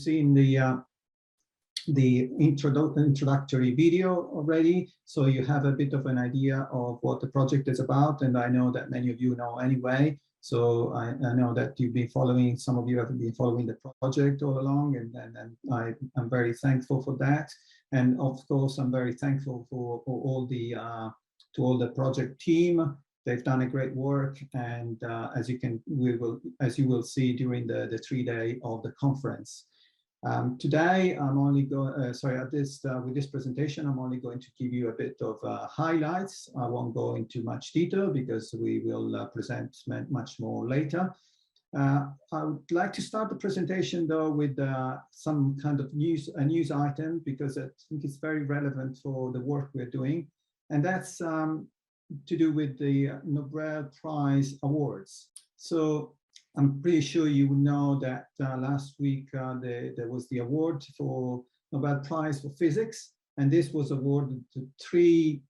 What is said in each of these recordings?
seen the introductory video already, so you have a bit of an idea of what the project is about, and I know that many of you know anyway. So I know that you've been following, some of you have been following the project all along, and I'm very thankful for that. And of course, I'm very thankful for all the to all the project team. They've done a great work, and as you will see during the 3-day of the conference. Today, I'm only going, with this presentation, I'm only going to give you a bit of highlights. I won't go into much detail because we will present much more later. I would like to start the presentation though with some kind of news item, because I think it's very relevant for the work we're doing. And that's to do with the Nobel Prize Awards. So I'm pretty sure you know that last week there was the award for Nobel Prize for Physics, and this was awarded to three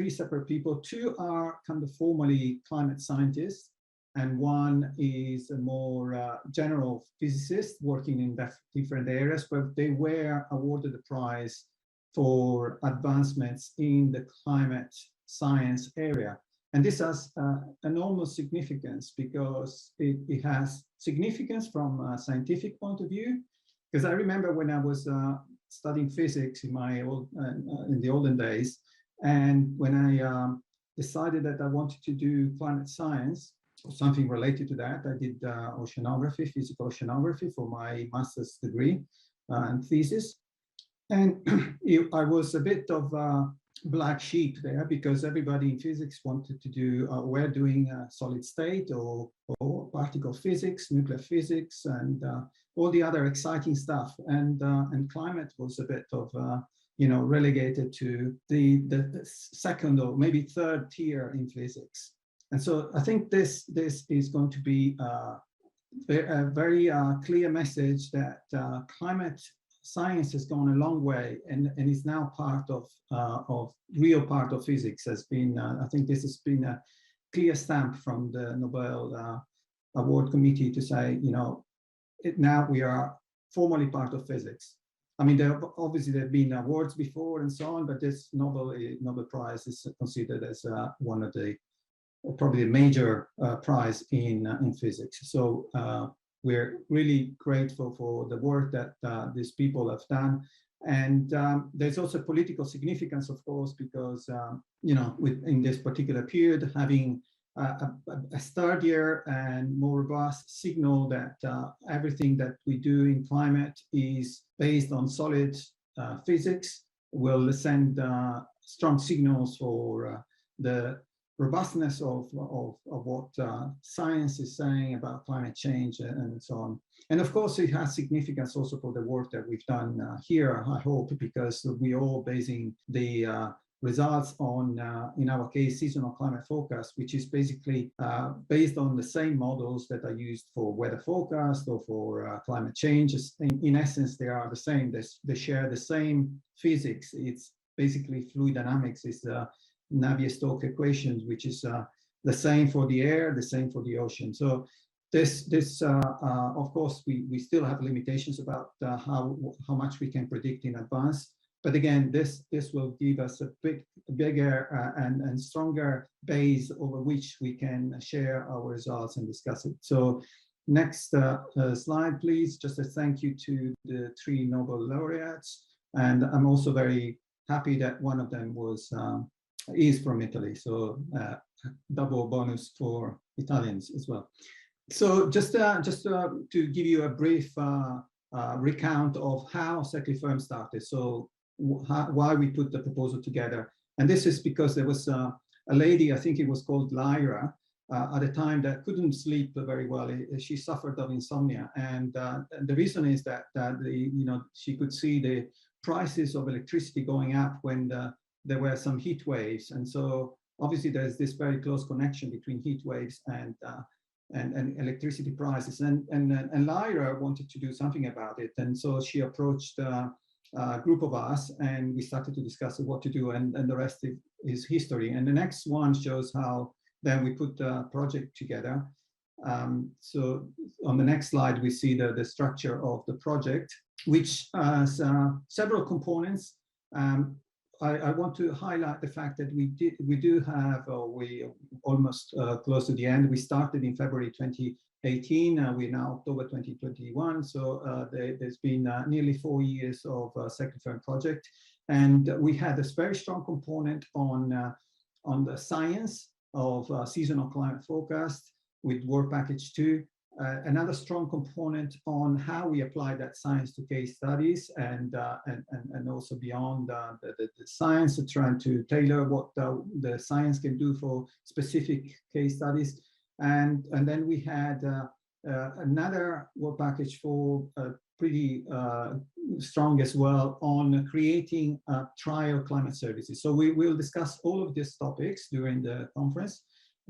separate people. Two are kind of formally climate scientists, and one is a more general physicist working in different areas, but they were awarded the prize for advancements in the climate science area. And this has enormous significance, because it has significance from a scientific point of view. Because I remember when I was studying physics in the olden days, and when I decided that I wanted to do climate science or something related to that, I did oceanography, physical oceanography for my master's degree and thesis. And I was a bit of black sheep there, because everybody in physics wanted to do, we're doing solid state or particle physics, nuclear physics, and all the other exciting stuff. And climate was a bit of, relegated to the second or maybe third tier in physics. And so I think this is going to be a very clear message that climate science has gone a long way, and is now part of real part of physics. Has been I think this has been a clear stamp from the Nobel Award Committee to say, now we are formally part of physics. I mean, there have been awards before and so on, but this Nobel Prize is considered as one of the probably a major prize in physics. So we're really grateful for the work that these people have done. And there's also political significance, of course, because, in this particular period, having a sturdier and more robust signal that everything that we do in climate is based on solid physics will send strong signals for the robustness of what science is saying about climate change and so on. And of course, it has significance also for the work that we've done here, I hope, because we're all basing the results on, in our case, seasonal climate forecast, which is basically based on the same models that are used for weather forecast or for climate change. In essence, they are the same. They share the same physics. It's basically fluid dynamics is Navier-Stokes equations, which is the same for the air, the same for the ocean. So this of course, we still have limitations about how much we can predict in advance. But again, this will give us a bigger and stronger base over which we can share our results and discuss it. So next slide, please. Just a thank you to the 3 Nobel laureates. And I'm also very happy that one of them is from Italy. So double bonus for Italians as well. So just to give you a brief recount of how SECLI firm started. So why we put the proposal together. And this is because there was a lady, I think it was called Lyra, at the time, that couldn't sleep very well. She suffered of insomnia. And the reason is that she could see the prices of electricity going up when there were some heat waves. And so obviously there's this very close connection between heat waves and electricity prices. And Lyra wanted to do something about it. And so she approached a group of us, and we started to discuss what to do, and the rest is history. And the next one shows how then we put the project together. So on the next slide, we see the structure of the project, which has several components. I want to highlight the fact that we do have, we almost close to the end. We started in February 2018. We're now October 2021. So there's been nearly 4 years of SECLI project, and we had this very strong component on the science of seasonal climate forecast with Work Package 2. Another strong component on how we apply that science to case studies, and also beyond the science, trying to tailor what the science can do for specific case studies. And then we had another work package for pretty strong as well on creating trial climate services. So we will discuss all of these topics during the conference.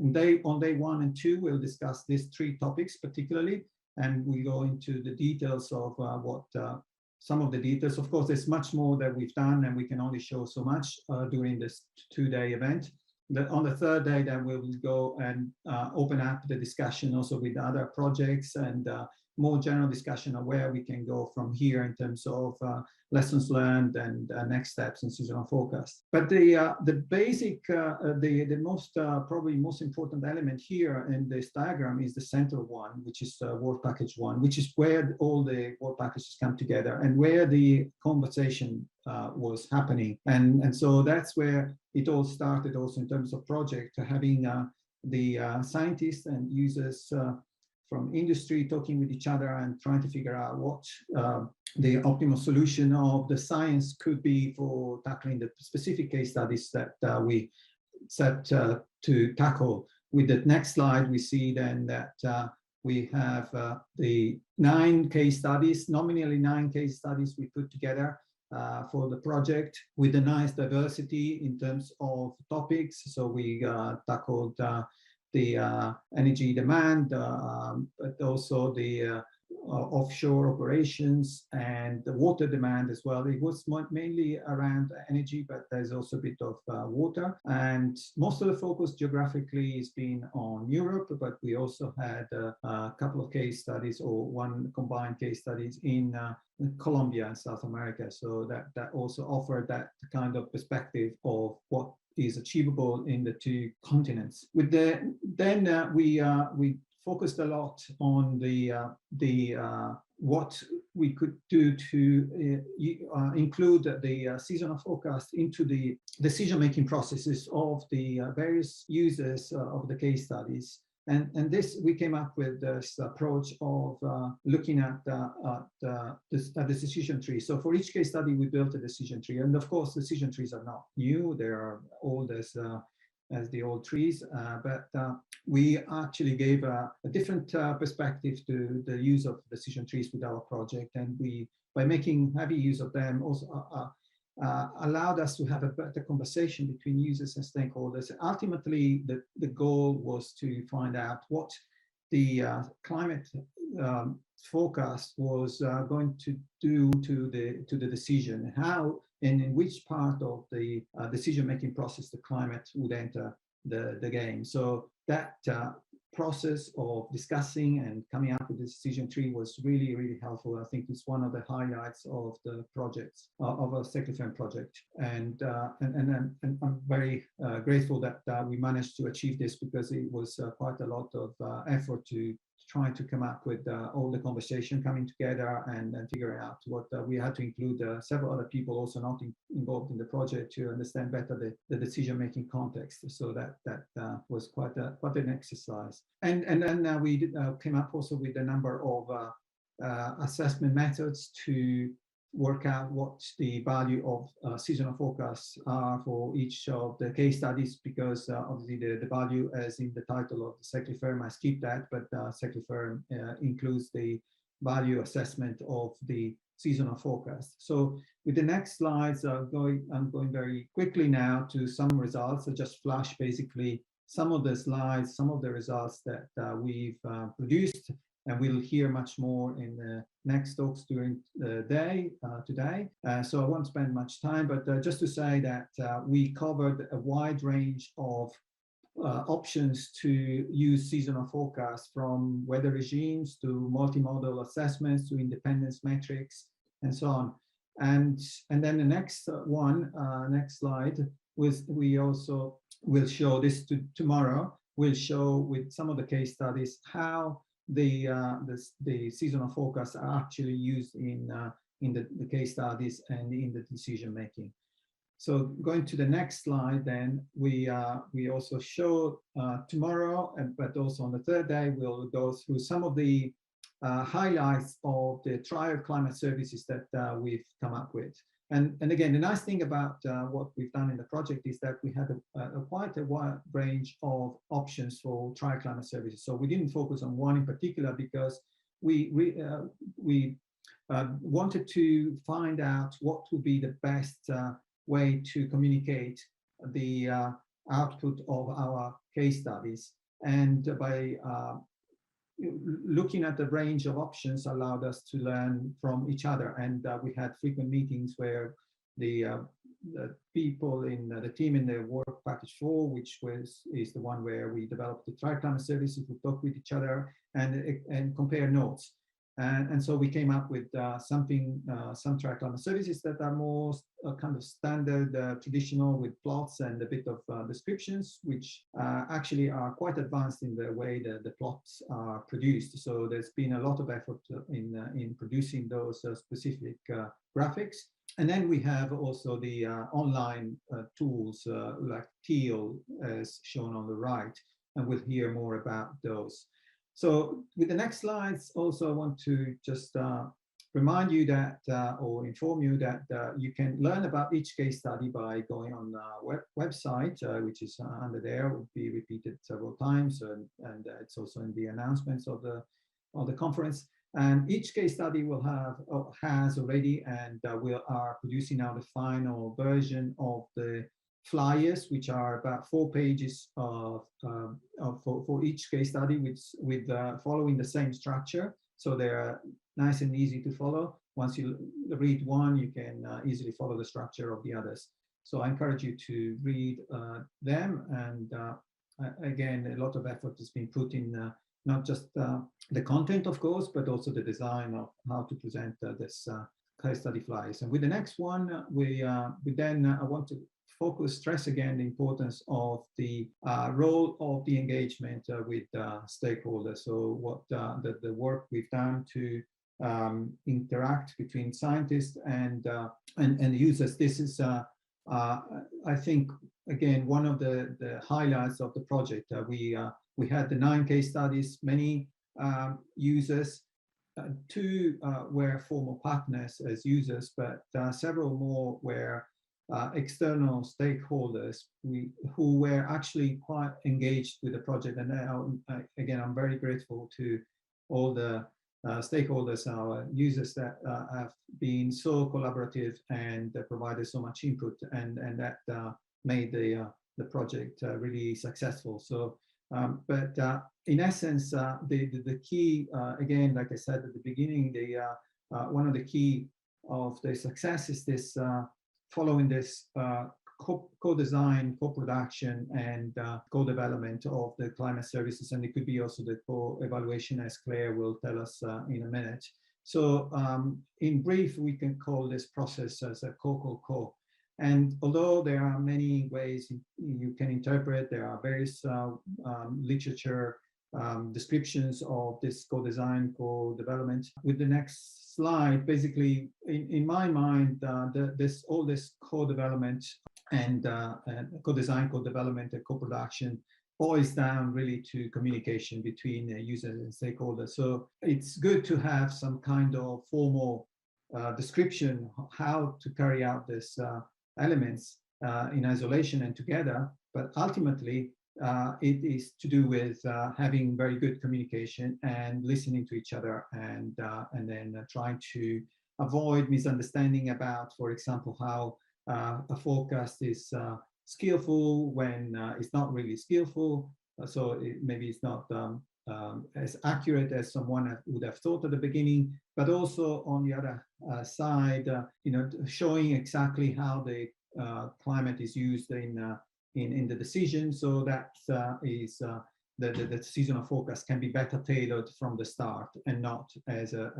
On day 1 and 2, we'll discuss these 3 topics particularly, and we go into the details of some of the details. Of course, there's much more that we've done, and we can only show so much during this 2-day event. But on the 3rd day, then we will go and open up the discussion also with other projects, and more general discussion of where we can go from here in terms of lessons learned and next steps in seasonal forecast. But the basic, the most probably most important element here in this diagram is the central one, which is work package 1, which is where all the work packages come together and where the conversation was happening. And so that's where it all started also in terms of project, having the scientists and users from industry talking with each other and trying to figure out what the optimal solution of the science could be for tackling the specific case studies that we set to tackle. With the next slide, we see then that we have the 9 case studies, nominally 9 case studies we put together for the project, with a nice diversity in terms of topics. So we tackled the energy demand, but also the offshore operations and the water demand as well. It was mainly around energy, but there's also a bit of water. And most of the focus geographically has been on Europe, but we also had a couple of case studies, or 1 combined case studies in Colombia and South America. So that also offered that kind of perspective of what is achievable in the 2 continents. With we focused a lot on the what we could do to include the seasonal forecast into the decision-making processes of the various users of the case studies. And this, we came up with this approach of looking at the decision tree. So for each case study, we built a decision tree. And of course, decision trees are not new. They are old as the old trees. But we actually gave a different perspective to the use of decision trees with our project. And we, by making heavy use of them, also allowed us to have a better conversation between users and stakeholders. Ultimately, the goal was to find out what the climate forecast was going to do to the decision, how and in which part of the decision-making process the climate would enter the game. So that process of discussing and coming up with the decision tree was really, really helpful. I think it's one of the highlights of the projects, of a SECLI project. And I'm very grateful that we managed to achieve this, because it was quite a lot of effort to try to come up with all the conversation coming together and figuring out what we had to include several other people also not involved in the project to understand better the decision-making context. So that was quite an exercise. And then we came up also with a number of assessment methods to work out what the value of seasonal forecasts are for each of the case studies, because obviously the value, as in the title of the SECLI, I skip that, but SECLI includes the value assessment of the seasonal forecast. So with the next slides, I'm going very quickly now to some results. I just flash basically some of the slides, some of the results that we've produced. And we'll hear much more in the next talks during the day today. So I won't spend much time, but just to say that we covered a wide range of options to use seasonal forecasts, from weather regimes to multimodal assessments to independence metrics and so on. And then the next next slide, we also will show this tomorrow. We'll show with some of the case studies how the seasonal forecasts are actually used in the case studies and in the decision making. So going to the next slide, then we also show tomorrow, but also on the third day, we'll go through some of the highlights of the trial climate services that we've come up with. And again, the nice thing about what we've done in the project is that we had quite a wide range of options for trial climate services. So we didn't focus on one in particular because we wanted to find out what would be the best way to communicate the output of our case studies. And by looking at the range of options allowed us to learn from each other. And we had frequent meetings where the people in the team in the work package 4, which is the one where we developed the trial climate services, would talk with each other and compare notes. And so we came up with some trial climate services that are more kind of standard, traditional, with plots and a bit of descriptions, which actually are quite advanced in the way that the plots are produced. So there's been a lot of effort in producing those specific graphics. And then we have also the online tools like Teal, as shown on the right, and we'll hear more about those. So with the next slides, also I want to just remind you that, or inform you that you can learn about each case study by going on the website, which is under there, will be repeated several times, and it's also in the announcements of the conference. And each case study will have, or has already, and we are producing now the final version of the flyers, which are about 4 pages for each case study, with following the same structure. So they're nice and easy to follow. Once you read one, you can easily follow the structure of the others. So I encourage you to read them. And again, a lot of effort has been put in not just the content, of course, but also the design of how to present this case study flyers. And with the next one, I want to stress again the importance of the role of the engagement with stakeholders. So what the work we've done to interact between scientists and users. This is, I think, again, one of the highlights of the project. We had the 9 case studies, many users. 2 were former partners as users, but several more were external stakeholders who were actually quite engaged with the project. And again, I'm very grateful to all the stakeholders, our users, that have been so collaborative and provided so much input, and that made the project really successful. So, but in essence, the key, again, like I said at the beginning, one of the key of the success is this following this co-design, co-production, and co-development of the climate services, and it could be also the co-evaluation, as Claire will tell us in a minute. So in brief, we can call this process as a co-co-co. And although there are many ways you can interpret, there are various literature descriptions of this co-design, co-development. With the next slide, basically, in my mind, all this co-development and co-design, co-development, and co-production boils down really to communication between users and stakeholders. So it's good to have some kind of formal description of how to carry out this elements in isolation and together, but ultimately it is to do with having very good communication and listening to each other, and then trying to avoid misunderstanding about, for example, how a forecast is skillful when it's not really skillful. So maybe it's not as accurate as someone would have thought at the beginning, but also on the other side, showing exactly how the climate is used in in the decision. So that is the seasonal forecast can be better tailored from the start and not as a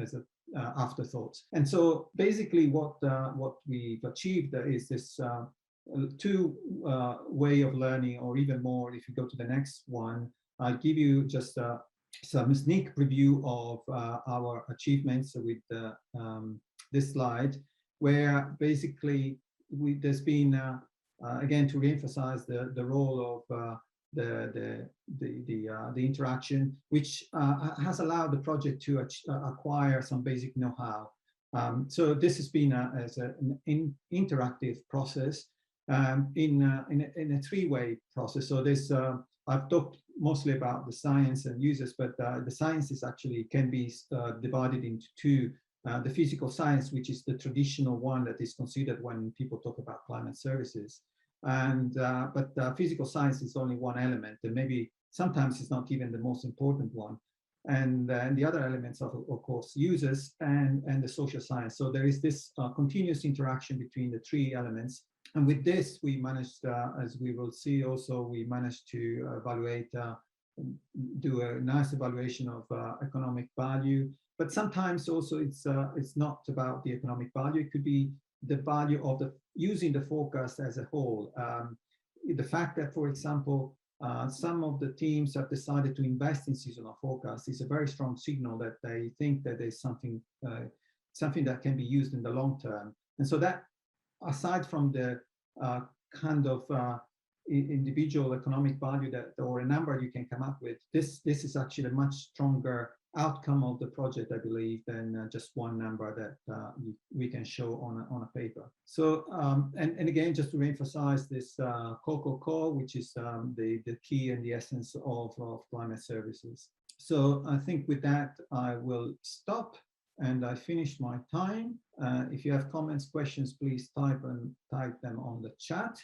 afterthought. And so basically what we've achieved is this two way of learning, or even more. If you go to the next one, I'll give you just some sneak preview of our achievements with this slide, where basically there's been again, to reemphasize the role of the interaction, which has allowed the project to acquire some basic know-how. So this has been as an interactive process in a three-way process. So this I've talked mostly about the science and users, but the science is actually can be divided into two. The physical science, which is the traditional one that is considered when people talk about climate services. And but physical science is only one element, and maybe sometimes it's not even the most important one. And the other elements of course, users and the social science. So there is this continuous interaction between the three elements. And with this, we managed, as we will see also, we managed to evaluate, do a nice evaluation of economic value. But sometimes also it's not about the economic value. It could be the value of using the forecast as a whole. The fact that, for example, some of the teams have decided to invest in seasonal forecasts is a very strong signal that they think that there's something that can be used in the long term. And so that, aside from the kind of individual economic value that, or a number you can come up with, this is actually a much stronger outcome of the project, I believe, than just one number that we can show on a paper. So, and again, just to reemphasize this COCO, which is the key and the essence of climate services. So I think with that, I will stop and I finished my time. If you have comments, questions, please type them on the chat.